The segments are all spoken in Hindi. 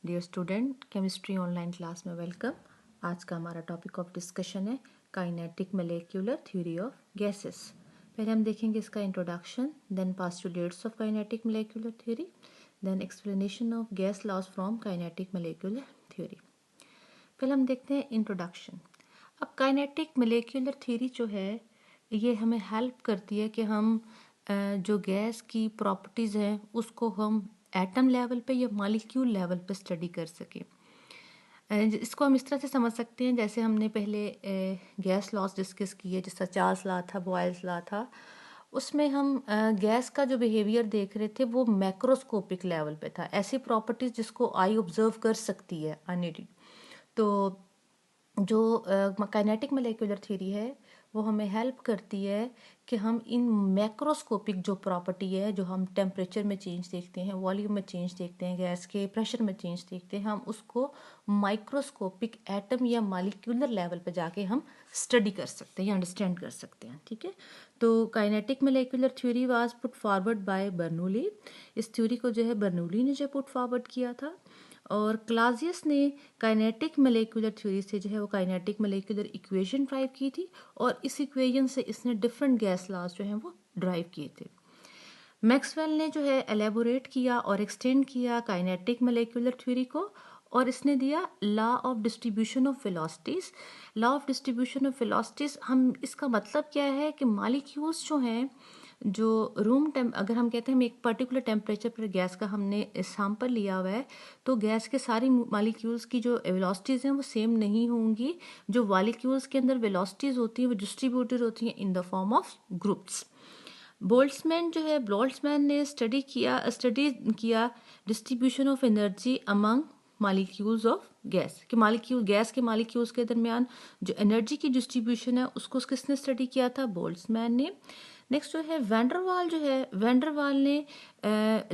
Dear student, chemistry online class में वेलकम। आज का हमारा टॉपिक ऑफ डिस्कशन है kinetic molecular theory of gases. पहले हम देखेंगे इसका introduction, then postulates of kinetic molecular theory, then explanation of gas laws from kinetic molecular theory. पहले हम देखते हैं इंट्रोडक्शन। अब काइनेटिक मोलेक्युलर थ्योरी जो है ये हमें हेल्प करती है कि हम जो गैस की प्रॉपर्टीज़ हैं उसको हम एटम लेवल पे या मॉलिक्यूल लेवल पे स्टडी कर सकें। इसको हम इस तरह से समझ सकते हैं जैसे हमने पहले गैस लॉस डिस्कस किए, जैसा चार्ल्स लॉ था, बॉयल्स लॉ था। उसमें हम गैस का जो बिहेवियर देख रहे थे वो मैक्रोस्कोपिक लेवल पे था, ऐसी प्रॉपर्टीज जिसको आई ऑब्जर्व कर सकती है अनएडेड। तो जो काइनेटिक मोलेक्युलर थ्योरी है वो हमें हेल्प करती है कि हम इन मैक्रोस्कोपिक जो प्रॉपर्टी है, जो हम टेम्परेचर में चेंज देखते हैं, वॉल्यूम में चेंज देखते हैं, गैस के प्रेशर में चेंज देखते हैं, हम उसको माइक्रोस्कोपिक एटम या मॉलिक्यूलर लेवल पे जाके हम स्टडी कर सकते हैं या अंडरस्टैंड कर सकते हैं। ठीक है, तो kinetic molecular theory was put forward bye Bernoulli. इस थ्योरी को जो है बर्नौली ने जो पुट फॉरवर्ड किया था, और क्लासियस ने काइनेटिक मोलेक्युलर थ्योरी से जो है वो काइनेटिक मोलेक्युलर इक्वेशन ड्राइव की थी, और इस इक्वेशन से इसने डिफरेंट गैस लॉज जो हैं वो ड्राइव किए थे। मैक्सवेल ने जो है एलेबोरेट किया और एक्सटेंड किया काइनेटिक मोलेक्युलर थ्योरी को, और इसने दिया law of distribution of velocities. Law of distribution of velocities, हम इसका मतलब क्या है कि मॉलिक्यूल्स जो हैं, जो अगर हम कहते हैं हम एक पर्टिकुलर टेम्परेचर पर गैस का हमने सैंपल लिया हुआ है, तो गैस के सारी मॉलिक्यूल्स की जो वेलोसिटीज़ हैं वो सेम नहीं होंगी। जो मॉलिक्यूल्स के अंदर वेलोसिटीज़ होती हैं वो डिस्ट्रीब्यूटेड होती हैं in the form of groups. Boltzmann ने स्टडी किया distribution of energy among molecules of gas के मॉलिक्यूल्स के दरमियान जो एनर्जी की डिस्ट्रीब्यूशन है उसको किसने स्टडी किया था? बोल्ट्जमैन ने। नेक्स्ट जो है वैंडरवाल ने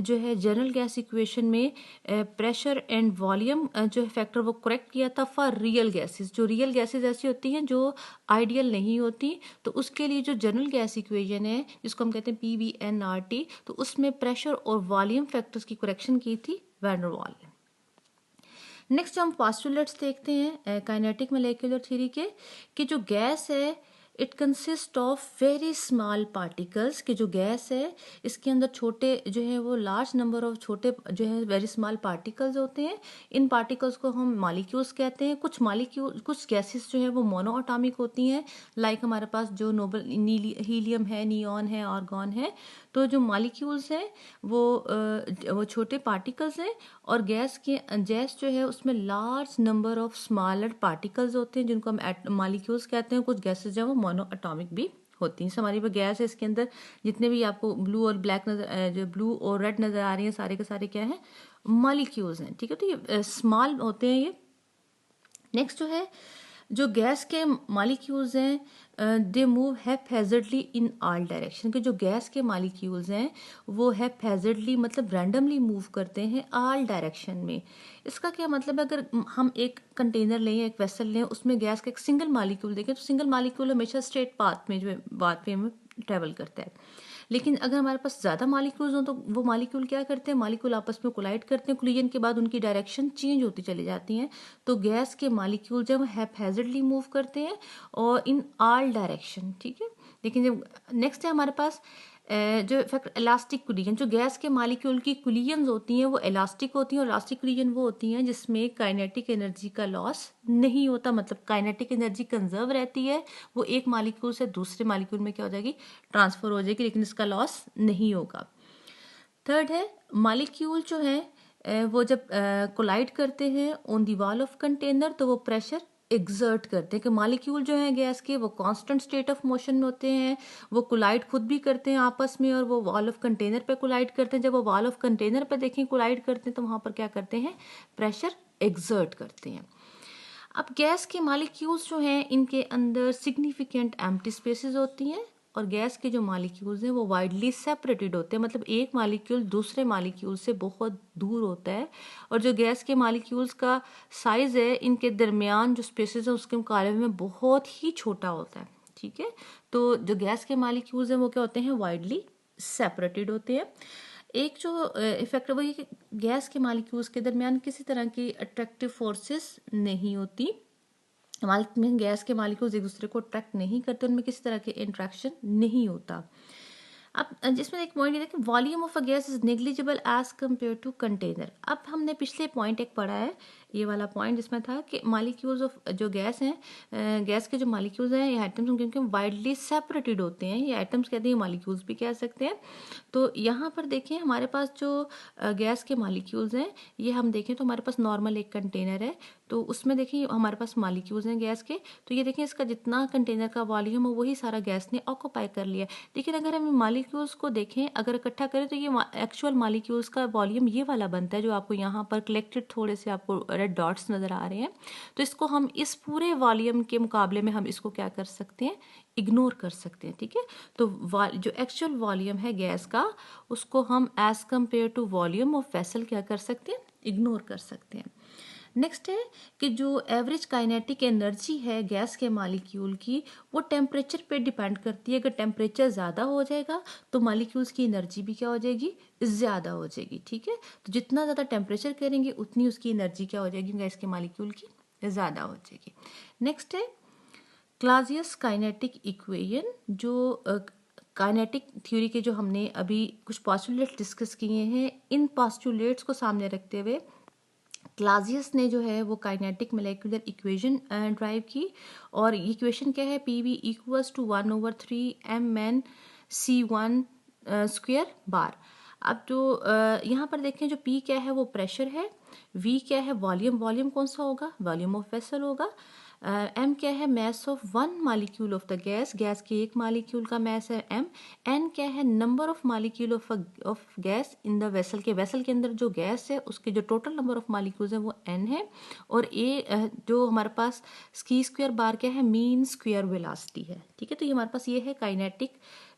जो है जनरल गैस इक्वेशन में प्रेशर एंड वॉल्यूम जो है फैक्टर वो करेक्ट किया था फॉर रियल गैसेस। जो रियल गैसेस ऐसी होती हैं जो आइडियल नहीं होती, तो उसके लिए जो जनरल गैस इक्वेशन है जिसको हम कहते हैं PVNRT, तो उसमें प्रेशर और वॉल्यूम फैक्टर्स की करेक्शन की थी वैंडरवाल ने। नेक्स्ट हम पोस्टुलेट्स देखते हैं काइनेटिक मोलेक्युलर थ्योरी के, कि जो गैस है it consist of very small particles. कि जो गैस है इसके अंदर छोटे जो है वो लार्ज नंबर ऑफ छोटे जो है वेरी स्मॉल पार्टिकल्स होते हैं। इन पार्टिकल्स को हम मॉलिक्यूल्स कहते हैं। कुछ गैसेस जो है वो मोनो एटॉमिक होती हैं, लाइक हमारे पास जो नोबल हीलियम है, नियॉन है, आर्गॉन है। तो जो मॉलिक्यूल्स हैं वो छोटे पार्टिकल्स हैं, और गैस जो है उसमें large number of smaller particles होते हैं जिनको हम मॉलिक्यूल्स कहते हैं। कुछ गैसेस जो है वो मोनो एटॉमिक भी होती हैं। हमारी वो गैस है, इसके अंदर जितने भी आपको ब्लू और ब्लैक जो ब्लू और रेड नज़र आ रही हैं, सारे के सारे क्या हैं? मॉलिक्यूल्स हैं। ठीक है, तो ये स्मॉल होते हैं ये। नेक्स्ट जो है जो गैस के मॉलिक्यूल्स हैं they move haphazardly in all direction. के जो गैस के मॉलिक्यूल्स हैं वो हैपहैज़र्डली मतलब रैंडमली मूव करते हैं ऑल डायरेक्शन में। इसका क्या मतलब है? अगर हम एक कंटेनर लें, एक वेसल लें, उसमें गैस का एक सिंगल मॉलिक्यूल देखें, तो सिंगल मॉलिक्यूल हमेशा स्ट्रेट पाथ में जो पाथ वे में ट्रेवल करता है। लेकिन अगर हमारे पास ज़्यादा मॉलिक्यूल्स हों तो वो मॉलिक्यूल क्या करते हैं? मॉलिक्यूल आपस में कोलाइड करते हैं, कोलिजन के बाद उनकी डायरेक्शन चेंज होती चली जाती हैं। तो गैस के मॉलिक्यूल जब हैपहैज़र्डली मूव करते हैं और इन ऑल डायरेक्शन। ठीक है, लेकिन जब नेक्स्ट है हमारे पास जो इफेक्ट इलास्टिक कोलिजन। जो गैस के मॉलिक्यूल की कोलिजन्स होती हैं वो इलास्टिक होती हैं, और इलास्टिक कोलिजन वो होती हैं जिसमें काइनेटिक एनर्जी का लॉस नहीं होता, मतलब काइनेटिक एनर्जी कंजर्व रहती है। वो एक मॉलिक्यूल से दूसरे मॉलिक्यूल में क्या हो जाएगी? ट्रांसफर हो जाएगी, लेकिन इसका लॉस नहीं होगा। थर्ड है मॉलिक्यूल जो है वो जब कोलाइड करते हैं on the wall of container, तो वो प्रेशर एग्जर्ट करते हैं। कि मॉलिक्यूल जो है गैस के वो कांस्टेंट स्टेट ऑफ मोशन में होते हैं, वो कोलाइड खुद भी करते हैं आपस में, और वो वॉल ऑफ कंटेनर पे कोलाइड करते हैं। जब वो वॉल ऑफ कंटेनर पे देखें कोलाइड करते हैं तो वहाँ पर क्या करते हैं? प्रेशर एग्जर्ट करते हैं। अब गैस के मॉलिक्यूल्स जो हैं इनके अंदर सिग्निफिकेंट एम्प्टी स्पेसेस होती हैं, और गैस के जो मॉलिक्यूल्स हैं वो वाइडली सेपरेटेड होते हैं, मतलब एक मॉलिक्यूल दूसरे मॉलिक्यूल से बहुत दूर होता है। और जो गैस के मॉलिक्यूल्स का साइज है इनके दरमियान जो स्पेसेस है उसके मुकाबले में बहुत ही छोटा होता है। ठीक है, तो जो गैस के मॉलिक्यूल्स हैं वो क्या होते हैं? वाइडली सेपरेटेड होते हैं। एक जो इफेक्ट वो ये कि गैस के मालिक्यूल्स के दरमियान किसी तरह की अट्रैक्टिव फोर्सेस नहीं होती, गैस के मालिक्यूल्स एक दूसरे को अट्रैक्ट नहीं करते, उनमें किसी तरह के इंट्रैक्शन नहीं होता। अब जिसमें एक पॉइंट ये था कि volume of a gas is negligible as compare to container. अब हमने पिछले पॉइंट एक पढ़ा है, ये वाला पॉइंट जिसमें था कि मालिक्यूल्स ऑफ जो गैस हैं, गैस के जो मालिक्यूल्स हैं ये एटम्स क्योंकि वाइडली सेपरेटेड होते हैं, ये एटम्स कहते हैं, मालिक्यूल्स भी कह सकते हैं। तो यहाँ पर देखें हमारे पास जो गैस के मालिक्यूल्स हैं, ये हम देखें तो हमारे पास नॉर्मल एक कंटेनर है, तो उसमें देखिए हमारे पास मालिक्यूल्स हैं गैस के, तो ये देखें इसका जितना कंटेनर का वॉल्यूम है वही सारा गैस ने ऑक्यूपाई कर लिया। लेकिन अगर हम मालिक्यूल्स को देखें, अगर इकट्ठा करें तो ये एक्चुअल मालिक्यूल्स का वॉल्यूम ये वाला बनता है जो आपको यहाँ पर कलेक्टेड थोड़े से आपको रेड डॉट्स नज़र आ रहे हैं। तो इसको हम इस पूरे वॉल्यूम के मुकाबले में हम इसको क्या कर सकते हैं, इग्नोर कर सकते हैं, ठीक है। तो जो एक्चुअल वॉल्यूम है गैस का उसको हम as compare to volume of vessel क्या कर सकते हैं, इग्नोर कर सकते हैं। नेक्स्ट है कि जो एवरेज काइनेटिक एनर्जी है गैस के मालिक्यूल की वो टेम्परेचर पे डिपेंड करती है। अगर टेम्परेचर ज़्यादा हो जाएगा तो मालिक्यूल्स की एनर्जी भी क्या हो जाएगी, ज़्यादा हो जाएगी, ठीक है। तो जितना ज़्यादा टेम्परेचर करेंगे उतनी उसकी एनर्जी क्या हो जाएगी, गैस के मालिक्यूल की ज़्यादा हो जाएगी। नेक्स्ट है क्लासियस काइनेटिक इक्वेशन। जो काइनेटिक थ्योरी के जो हमने अभी कुछ पॉस्टुलेट्स डिस्कस किए हैं, इन पॉस्टुलेट्स को सामने रखते हुए क्लासियस ने जो है वो काइनेटिक मोलेकुलर इक्वेशन ड्राइव की, और इक्वेशन क्या है, P V equals to 1/3 mn/c1 square. अब जो यहाँ पर देखें जो पी क्या है वो प्रेशर है, वी क्या है वॉल्यूम, वॉल्यूम कौन सा होगा, वॉल्यूम ऑफ वेसल होगा, एम क्या है mass of one molecule of the gas, gas के एक मालिक्यूल का मैस है एम, एन क्या है number of molecule of gas in the vessel के अंदर जो गैस है उसके जो टोटल नंबर ऑफ मालिक्यूल्स है वो एन है, और ए जो हमारे पास ski स्क्वायर बार क्या है, मीन स्क्वायर वेलोसिटी है, ठीक है। तो ये हमारे पास ये है काइनेटिक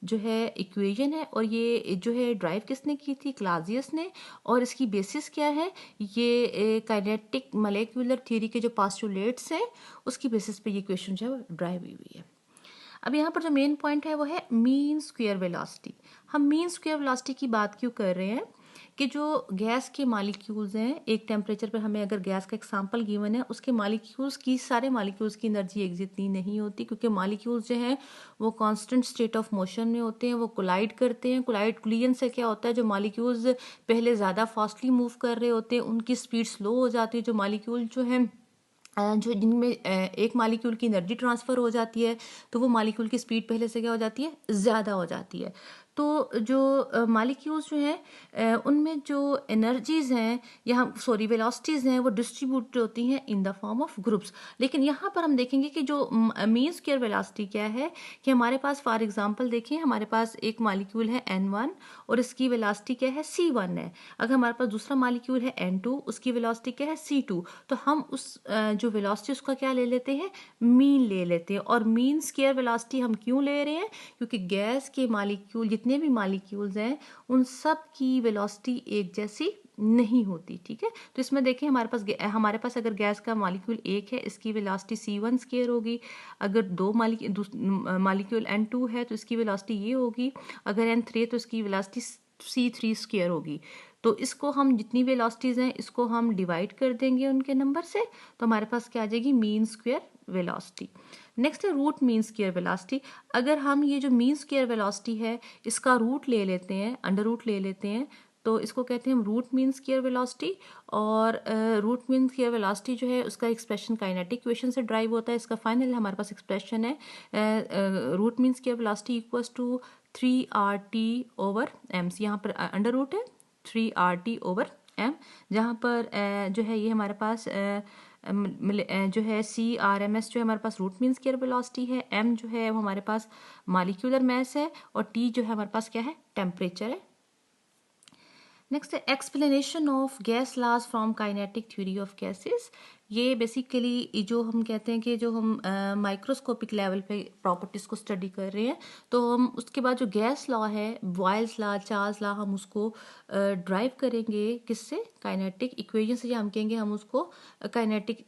जो है इक्वेशन है, और ये जो है ड्राइव किसने की थी, क्लासियस ने, और इसकी बेसिस क्या है, ये काइनेटिक मोलेकुलर थ्योरी के जो पोस्टुलेट्स हैं उसकी बेसिस पे ये इक्वेशन जो है ड्राइव हुई है। अब यहाँ पर जो मेन पॉइंट है वो है मीन स्क्वायर वेलोसिटी। हम मीन स्क्वायर वेलोसिटी की बात क्यों कर रहे हैं कि जो गैस के मालिक्यूल्स हैं, एक टेम्परेचर पर हमें अगर गैस का एग्जांपल गिवन है, उसके मालिक्यूल्स की सारे मालिक्यूल्स की एनर्जी एक जितनी नहीं होती, क्योंकि मालिक्यूल्स जो हैं वो कांस्टेंट स्टेट ऑफ मोशन में होते हैं, वो कोलाइड करते हैं। कोलिजन से क्या होता है, जो मालिक्यूल्स पहले ज़्यादा फास्टली मूव कर रहे होते हैं उनकी स्पीड स्लो हो जाती है, जो मालिक्यूल जो है जो जिनमें एक मालिक्यूल की एनर्जी ट्रांसफ़र हो जाती है तो वो मालिक्यूल की स्पीड पहले से क्या हो जाती है, ज़्यादा हो जाती है। तो जो मालिक्यूल्स जो हैं उनमें जो एनर्जीज़ हैं वेलोसिटीज़ हैं वो डिस्ट्रीब्यूट होती हैं in the form of groups. लेकिन यहाँ पर हम देखेंगे कि जो मीन स्क्वायर वेलोसिटी क्या है कि हमारे पास फॉर एग्जांपल देखें, हमारे पास एक मालिक्यूल है n1 और इसकी वेलोसिटी क्या है, c1 है। अगर हमारे पास दूसरा मालिक्यूल है n2, उसकी वेलोसिटी क्या है, c2। तो हम उस जो वेलोसिटी उसका क्या ले लेते हैं, मीन ले लेते हैं। और मीन स्क्वायर वेलोसिटी हम क्यों ले रहे हैं, क्योंकि गैस के मालिक्यूल जितने भी मालिक्यूल्स हैं उन सब की वेलोसिटी एक जैसी नहीं होती, ठीक है। तो इसमें देखें हमारे पास अगर गैस का मालिक्यूल एक है, इसकी वेलोसिटी c1 स्क्वायर होगी। अगर दो मालिक्यूल n2 है तो इसकी वेलोसिटी ये होगी। अगर n3 तो इसकी वेलोसिटी c3 स्क्वायर होगी। तो इसको हम जितनी वेलोसिटीज़ हैं इसको हम डिवाइड कर देंगे उनके नंबर से, तो हमारे पास क्या आ जाएगी, मीन स्क्वायर वेलोसिटी। नेक्स्ट है रूट मीन स्क्वायर वेलोसिटी। अगर हम ये जो मीन स्क्वायर वेलोसिटी है इसका रूट ले लेते हैं, अंडर रूट ले लेते हैं, तो इसको कहते हैं हम रूट मीन स्क्वायर वेलोसिटी। और रूट मीन स्क्वायर वेलोसिटी जो है उसका एक्सप्रेशन काइनेटिक इक्वेशन से ड्राइव होता है। इसका फाइनल हमारे पास एक्सप्रेशन है root mean square velocity equals to 3RT/m। यहाँ पर अंडर रूट है 3RT/m, जहाँ पर जो है ये हमारे पास जो है CRMS जो है हमारे पास रूट मीन स्क्वायर वेलोसिटी है, m जो है वो हमारे पास मालिक्यूलर मैस है, और t जो है हमारे पास क्या है, टेम्परेचर है। नेक्स्ट है explanation of gas laws from kinetic theory of gases. ये बेसिकली जो हम कहते हैं कि जो हम माइक्रोस्कोपिक लेवल पे प्रॉपर्टीज को स्टडी कर रहे हैं, तो हम उसके बाद जो गैस लॉ है, बॉयल्स लॉ, चार्ल्स लॉ, हम उसको ड्राइव करेंगे किससे, काइनेटिक इक्वेशन से, या हम कहेंगे हम उसको काइनेटिक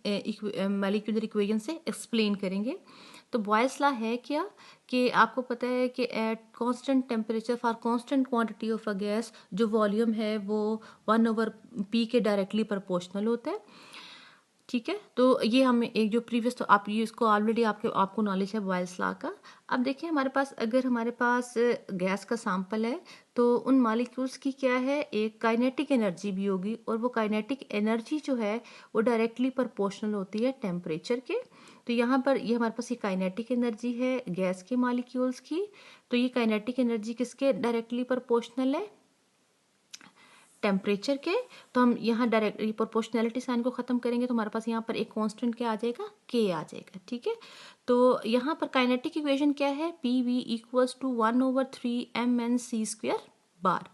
मॉलिक्यूलर इक्वेशन से एक्सप्लेन करेंगे। तो बॉयल्स लॉ है क्या कि आपको पता है कि at constant temperature for constant quantity of a gas जो वॉल्यूम है वो 1/p के डायरेक्टली प्रोपोर्शनल होता है। ठीक है, तो ये हमें एक जो प्रीवियस, तो आप ये इसको ऑलरेडी आपको नॉलेज है बॉयल्स लॉ का। अब देखिए हमारे पास, अगर हमारे पास गैस का सैंपल है तो उन मॉलिक्यूल्स की क्या है, एक काइनेटिक एनर्जी भी होगी, और वो काइनेटिक एनर्जी जो है वो डायरेक्टली प्रोपोर्शनल होती है टेम्परेचर के। तो यहाँ पर ये हमारे पास ये काइनेटिक एनर्जी है गैस के मॉलिक्यूल्स की। तो ये काइनेटिक एनर्जी किसके डायरेक्टली प्रोपोर्शनल है, टेम्परेचर के। तो हम यहाँ डायरेक्ट प्रोपोर्शनैलिटी साइन को खत्म करेंगे तो हमारे पास यहाँ पर एक कांस्टेंट क्या आ जाएगा, के आ जाएगा। ठीक है, तो यहाँ पर काइनेटिक इक्वेशन क्या है, P V equals to 1/3 mnc² bar.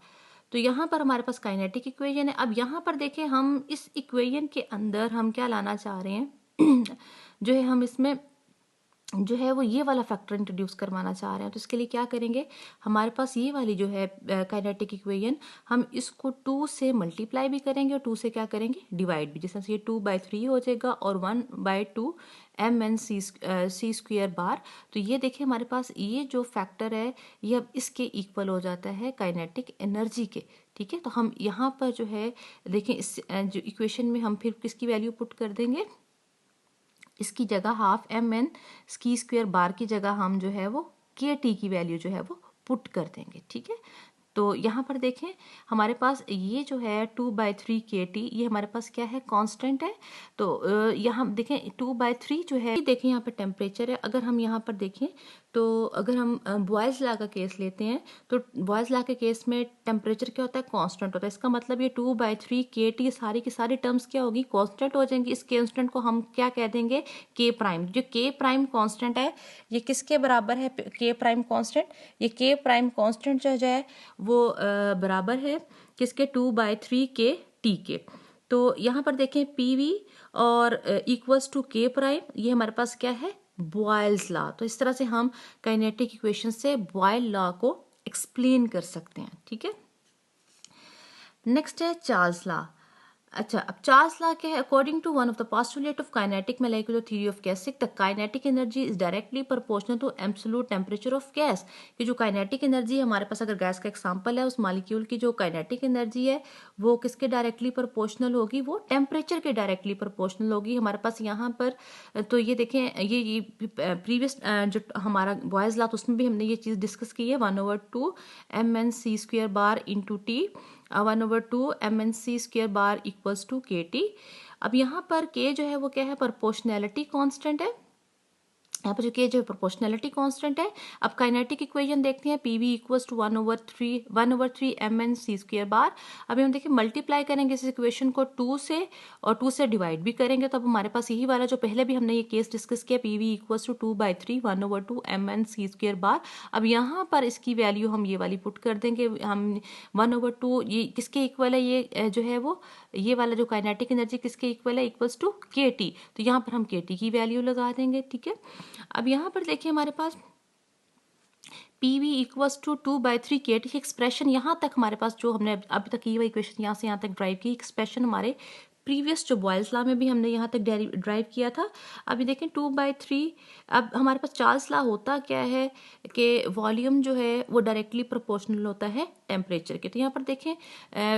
तो यहाँ पर हमारे पास काइनेटिक इक्वेशन है। अब यहाँ पर देखें, हम इस इक्वेशन के अंदर हम क्या लाना चाह रहे हैं जो है हम इसमें जो है वो ये वाला फैक्टर इंट्रोड्यूस करवाना चाह रहे हैं। तो इसके लिए क्या करेंगे, हमारे पास ये वाली जो है काइनेटिक इक्वेशन, हम इसको 2 से मल्टीप्लाई भी करेंगे और 2 से क्या करेंगे, डिवाइड भी। जैसे ये 2/3 हो जाएगा और 1/2 mnc² बार। तो ये देखिए हमारे पास ये जो फैक्टर है ये अब इसके इक्वल हो जाता है काइनेटिक एनर्जी के। ठीक है, तो हम यहाँ पर जो है देखें, इस जो इक्वेशन में हम फिर किसकी वैल्यू पुट कर देंगे, इसकी जगह हाफ mn² बार की जगह हम जो है वो kT की वैल्यू जो है वो पुट कर देंगे। ठीक है, तो यहाँ पर देखें हमारे पास ये जो है 2/3 kT, ये हमारे पास क्या है, कांस्टेंट है। तो यहाँ देखें 2/3 जो है, देखें यहाँ पर टेम्परेचर है। अगर हम यहाँ पर देखें तो अगर हम बॉयल्स लॉ का केस लेते हैं तो बॉयल्स लॉ के केस में टेम्परेचर क्या होता है, कांस्टेंट होता है। इसका मतलब ये 2/3 kT सारी की सारी टर्म्स क्या होगी, कांस्टेंट हो जाएंगी। इस कांस्टेंट को हम क्या कह देंगे, के प्राइम। जो के प्राइम कांस्टेंट है ये किसके बराबर है, के प्राइम कांस्टेंट, ये के प्राइम कांस्टेंट जो है वो बराबर है किसके, 2/3 kT के। तो यहाँ पर देखें पी वी और इक्वल्स टू के प्राइम, ये हमारे पास क्या है, बॉयल्स लॉ। तो इस तरह से हम काइनेटिक इक्वेशन से बॉयल लॉ को एक्सप्लेन कर सकते हैं। ठीक है, नेक्स्ट है चार्ल्स लॉ। अच्छा, अब चार्ल्स लॉ क्या है, according to one of the postulate of kinetic molecular theory of gas, the kinetic energy is directly proportional to absolute temperature of gas. कि जो काइनेटिक एनर्जी हमारे पास, अगर गैस का एग्जांपल है, उस मॉलिक्यूल की जो काइनेटिक एनर्जी है वो किसके डायरेक्टली प्रोपोर्शनल होगी, वो टेम्परेचर के डायरेक्टली प्रोपोर्शनल होगी हमारे पास यहाँ पर। तो ये देखें, ये प्रीवियस जो हमारा बॉयल्स लॉ, तो उसमें भी हमने ये चीज़ डिस्कस की है, 1/2 mnc² bar into T, 1/2 mnc² bar equals to kT। अब यहाँ पर k जो है वो क्या है, प्रोपोर्शनैलिटी कांस्टेंट है। यहाँ पर जो k जो है प्रोपोर्शनैलिटी कांस्टेंट है। अब काइनेटिक इक्वेशन देखते हैं, P V equals to 1/3 mnc² bar. अभी हम देखिए मल्टीप्लाई करेंगे इस इक्वेशन को 2 से, और 2 से डिवाइड भी करेंगे, तो अब हमारे पास यही वाला जो पहले भी हमने ये केस डिस्कस किया, P V equals to 2/3 1/2 mnc² bar. अब यहाँ पर इसकी वैल्यू हम ये वाली पुट कर देंगे, हम 1/2 ये किसके इक्वल है, ये जो है वो ये वाला जो काइनेटिक एनर्जी किसके इक्वल है, इक्वल्स टू kT। तो यहाँ पर हम kT की वैल्यू लगा देंगे। ठीक है, अब यहाँ पर देखिए हमारे पास P V equals to 2/3 kT expression, यहाँ तक हमारे पास जो हमने अभी तक ये इक्वेशन यहाँ से यहाँ तक ड्राइव की एक्सप्रेशन हमारे प्रीवियस जो बॉयल्स लॉ में भी हमने यहाँ तक ड्राइव किया था। अभी देखें 2/3, अब हमारे पास चार्ल्स लॉ होता क्या है कि वॉल्यूम जो है वो डायरेक्टली प्रोपोर्शनल होता है टेम्परेचर के। तो यहाँ पर देखें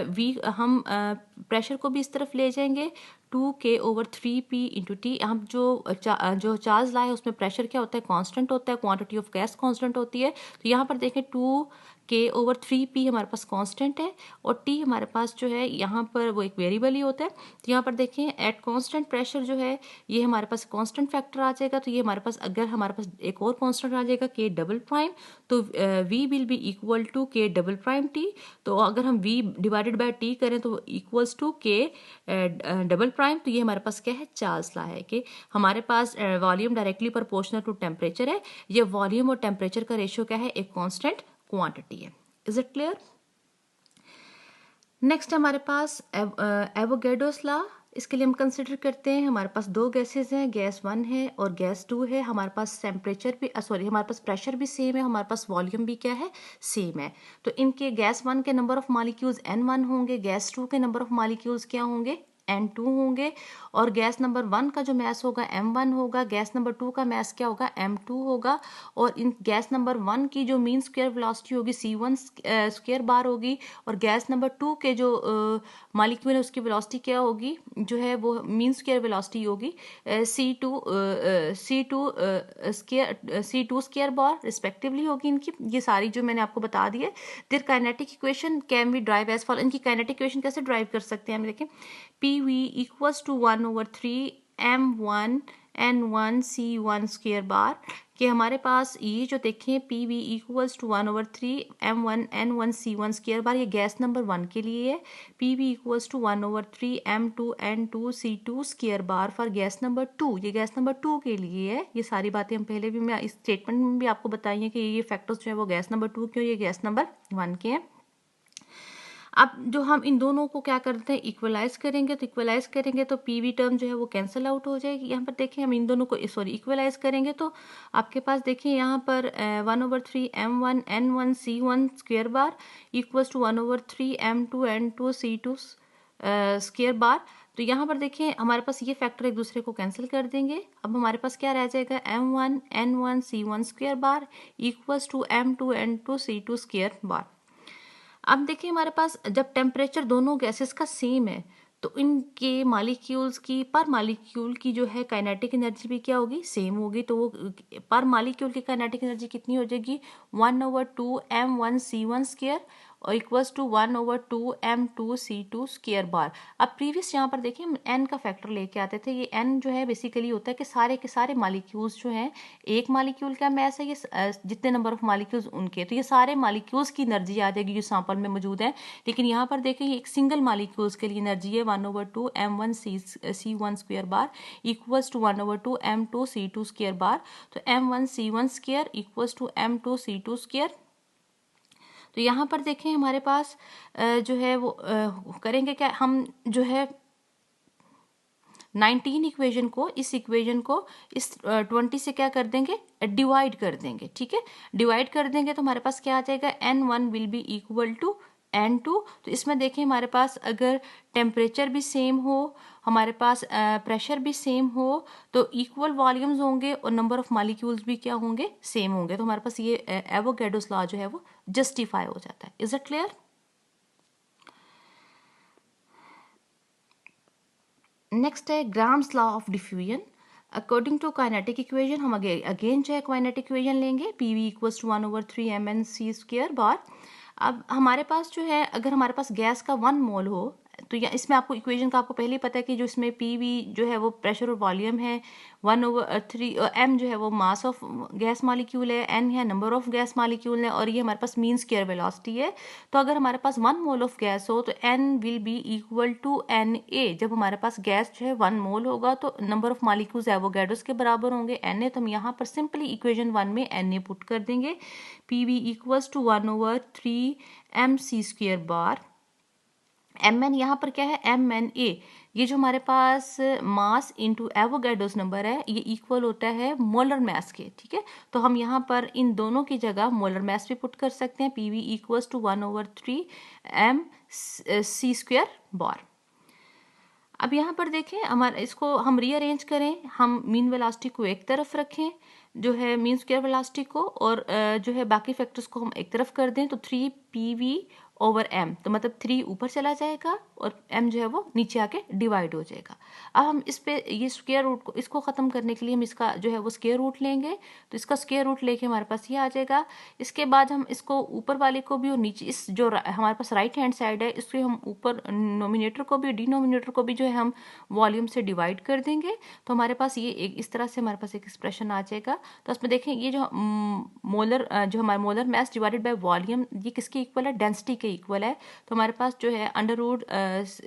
वी हम प्रेशर को भी इस तरफ ले जाएंगे, 2k/3p इंटू टी। हम जो चार्ल्स लॉ है उसमें प्रेशर क्या होता है, कांस्टेंट होता है, क्वांटिटी ऑफ गैस कांस्टेंट होती है। तो यहाँ पर देखें 2k/3p हमारे पास कांस्टेंट है, और t हमारे पास जो है यहाँ पर वो एक वेरिएबल ही होता है। तो यहाँ पर देखें एट कांस्टेंट प्रेशर जो है ये हमारे पास कांस्टेंट फैक्टर आ जाएगा। तो ये हमारे पास, अगर हमारे पास एक और कांस्टेंट आ जाएगा k', तो v will be equal to k''t। तो अगर हम v डिवाइडेड बाय t करें तो इक्वल्स टू k''। तो ये हमारे पास क्या है, चार्ल्स लॉ है कि हमारे पास volume directly proportional to temperature है। ये वॉल्यूम और टेम्परेचर का रेशियो क्या है, एक कांस्टेंट क्वांटिटी है। Is it clear? नेक्स्ट हमारे पास एवोगैड्रोस लॉ। इसके लिए हम कंसिडर करते हैं हमारे पास दो गैसेस हैं, गैस 1 है और गैस 2 है। हमारे पास टेम्परेचर भी हमारे पास प्रेशर भी सेम है, हमारे पास वॉल्यूम भी क्या है, सेम है। तो इनके गैस 1 के नंबर ऑफ मॉलिक्यूल्स N1 होंगे, गैस 2 के नंबर ऑफ मॉलिक्यूल्स क्या होंगे, N2 होंगे। और गैस नंबर 1 का जो मास होगा M1 होगा, गैस नंबर 2 का मास क्या होगा, M2 होगा। और इन गैस नंबर 1 की जो मीन स्क्वायर वेलोसिटी होगी C1 स्क्वायर बार होगी, और गैस नंबर 2 के जो मॉलिक्यूल है उसकी वेलोसिटी क्या होगी, जो है वो मीन स्क्वायर वेलोसिटी होगी C2 स्क्वायर बार रिस्पेक्टिवली होगी इनकी। ये सारी जो मैंने आपको बता दी है। There kinetic equation can be drive as follow. इनकी काइनेटिक इक्वेशन कैसे ड्राइव कर सकते हैं हम देखें, PV equals to 1/3 M1 N1 C1 square bar. कि हमारे पास ये जो देखें PV equals to 1/3 M1 N1 C1 square bar, ये गैस नंबर 1 के लिए है। PV equals to 1/3 M2 N2 C2 square bar for gas number 2, ये गैस नंबर 2 के लिए है। ये सारी बातें हम पहले भी मैं इस स्टेटमेंट में भी आपको बताई हैं कि ये फैक्टर्स जो है वो गैस नंबर 2 के और ये गैस नंबर 1 के हैं। अब जो हम इन दोनों को क्या करते हैं, इक्वलाइज करेंगे। तो इक्वलाइज करेंगे तो पीवी टर्म जो है वो कैंसिल आउट हो जाएगी। यहाँ पर देखें हम इन दोनों को इक्वलाइज करेंगे तो आपके पास देखिए यहाँ पर 1/3 M1 N1 C1 square bar equals to 1/3 M2 N2 C2 square bar. तो यहाँ पर देखिए हमारे पास ये फैक्टर एक दूसरे को कैंसिल कर देंगे। अब हमारे पास क्या रह जाएगा, M1 N1 C1 square bar equals to M2 N2 C2 square bar. अब देखिए हमारे पास जब टेम्परेचर दोनों गैसेस का सेम है तो इनके मॉलिक्यूल्स की पर मॉलिक्यूल की जो है काइनेटिक एनर्जी भी क्या होगी, सेम होगी। तो वो पर मॉलिक्यूल की काइनेटिक एनर्जी कितनी हो जाएगी, 1/2 M1 C1 स्क्वायर और equals to 1/2 M2 C2 square bar. अब प्रीवियस यहाँ पर देखिए हम n का फैक्टर लेके आते थे। ये n जो है बेसिकली होता है कि सारे के सारे मॉलिक्यूल्स जो हैं, एक मॉलिक्यूल का मैस है ये जितने नंबर ऑफ मॉलिक्यूल्स उनके, तो ये सारे मॉलिक्यूल्स की एनर्जी आ जाएगी जो सैंपल में मौजूद है। लेकिन यहाँ पर देखें ये एक सिंगल मॉलिक्यूल्स के लिए एनर्जी है 1/2 M1 C1 square bar equals to 1/2 M2 C2 square bar. तो M1 C1 square equals to M2 C2 square. तो यहाँ पर देखें हमारे पास जो है वो करेंगे क्या, हम जो है 19 इक्वेशन को इस 20 से क्या कर देंगे, डिवाइड कर देंगे। ठीक है, डिवाइड कर देंगे तो हमारे पास क्या आ जाएगा, N1 will be equal to N2। तो इसमें देखें हमारे पास अगर टेम्परेचर भी सेम हो, हमारे पास प्रेशर भी सेम हो, तो इक्वल वॉल्यूम्स होंगे और नंबर ऑफ मॉलिक्यूल्स भी क्या होंगे, सेम होंगे। तो हमारे पास ये एवोगैड्रोस लॉ जो है वो जस्टिफाई हो जाता है। Is it clear? नेक्स्ट है Graham's law of diffusion. According to kinetic equation हम अगेन जो है काइनेटिक इक्वेशन लेंगे, PV equals to 1/3 MnC square bar. अब हमारे पास जो है अगर हमारे पास गैस का 1 मोल हो तो या इसमें आपको इक्वेशन का आपको पहले ही पता है कि जो इसमें PV जो है वो प्रेशर और वॉल्यूम है, 1/3 M जो है वो मास ऑफ गैस मॉलिक्यूल है, N है नंबर ऑफ गैस मॉलिक्यूल है, और ये हमारे पास मीन स्क्वायर वेलोसिटी है। तो अगर हमारे पास 1 मोल ऑफ गैस हो तो N will be equal to Na। जब हमारे पास गैस जो है 1 मोल होगा तो नंबर ऑफ मॉलिक्यूल्स एवोगैड्रोस के बराबर होंगे Na। तो हम यहाँ पर सिंपली इक्वेशन 1 में Na पुट कर देंगे। PV equals to 1/3 MC square bar. Mn यहाँ पर क्या है, Mna, ये जो हमारे पास मास इंटू एवोगैड्रोस नंबर है ये इक्वल होता है मोलर मास के। ठीक है, तो हम यहाँ पर इन दोनों की जगह मोलर मास भी पुट कर सकते हैं। PV equals to 1/3 MC square bar. अब यहाँ पर देखें हमारा इसको हम रीअरेंज करें, हम मीन वेलोसिटी को एक तरफ रखें जो है मीन स्क्वायर वेलोसिटी को, और जो है बाकी फैक्टर्स को हम एक तरफ कर दें। तो 3PV/M, तो मतलब 3 ऊपर चला जाएगा और M जो है वो नीचे आके डिवाइड हो जाएगा। अब हम इस पे ये स्क्वायर रूट को इसको ख़त्म करने के लिए हम इसका जो है वो स्क्वायर रूट लेंगे। तो इसका स्क्वायर रूट लेके हमारे पास ये आ जाएगा। इसके बाद हम इसको ऊपर वाले को भी और नीचे इस जो हमारे पास राइट हैंड साइड है इसको हम ऊपर नोमिनेटर को भी डिनोमिनेटर को भी जो है हम वॉल्यूम से डिवाइड कर देंगे। तो हमारे पास ये एक इस तरह से हमारे पास एक एक्सप्रेशन आ जाएगा। तो उसमें देखें ये जो जो हमारा molar mass divided by volume ये किसके इक्वल है, डेंसिटी के इक्वल है। तो हमारे पास जो है under root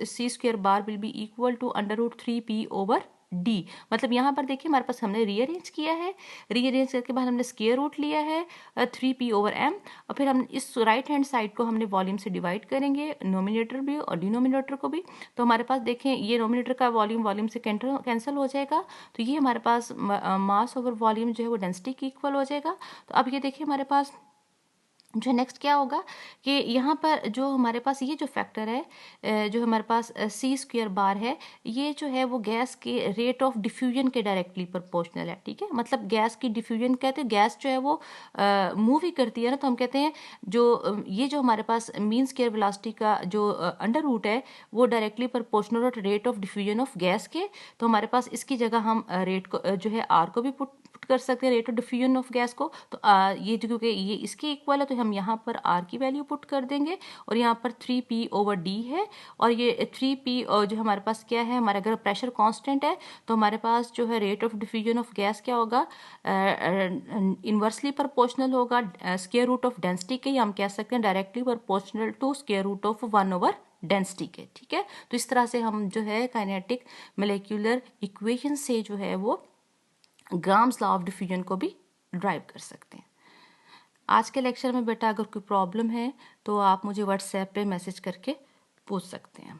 C square bar will be equal to under root 3P/D। D. मतलब यहाँ पर देखिए हमारे पास हमने रीअरेंज किया है, रीअरेंज करके बाद हमने स्क्वायर रूट लिया है 3p/m, और फिर हम इस राइट हैंड साइड को हमने वॉल्यूम से डिवाइड करेंगे, नोमिनेटर भी और डिनोमिनेटर को भी। तो हमारे पास देखें ये नोमिनेटर का वॉल्यूम से कैंसिल हो जाएगा, तो ये हमारे पास मास ओवर वॉल्यूम जो है वो डेंसिटी की इक्वल हो जाएगा। तो अब ये देखिए हमारे पास जो नेक्स्ट क्या होगा कि यहाँ पर जो हमारे पास ये जो फैक्टर है जो हमारे पास c² बार है, ये जो है वो गैस के रेट ऑफ डिफ्यूजन के डायरेक्टली प्रोपोर्शनल है, ठीक है। मतलब गैस की डिफ्यूजन कहते हैं, गैस जो है वो मूव ही करती है ना, तो हम कहते हैं जो ये जो हमारे पास मीन स्क्वायर वेलोसिटी का जो अंडर रूट है वो directly proportional rate of diffusion of gas के। तो हमारे पास इसकी जगह हम रेट को जो है आर को भी पुट कर सकते हैं, rate of diffusion of gas को। तो ये जो क्योंकि ये इसके इक्वल है तो हम यहाँ पर आर की वैल्यू पुट कर देंगे, और यहाँ पर 3p/d है, और ये 3p और जो हमारे पास क्या है, हमारा अगर प्रेशर कांस्टेंट है तो हमारे पास जो है rate of diffusion of gas क्या होगा, इनवर्सली प्रोपोर्शनल होगा स्क्वायर रूट ऑफ डेंसिटी के, या हम कह सकते हैं directly proportional to square root of 1/डेंसिटी के, ठीक है। तो इस तरह से हम जो है काइनेटिक मोलेक्यूलर इक्वेशन से जो है वो ग्राम्स लॉ ऑफ डिफ्यूजन को भी ड्राइव कर सकते हैं। आज के लेक्चर में बेटा अगर कोई प्रॉब्लम है तो आप मुझे व्हाट्सएप पे मैसेज करके पूछ सकते हैं।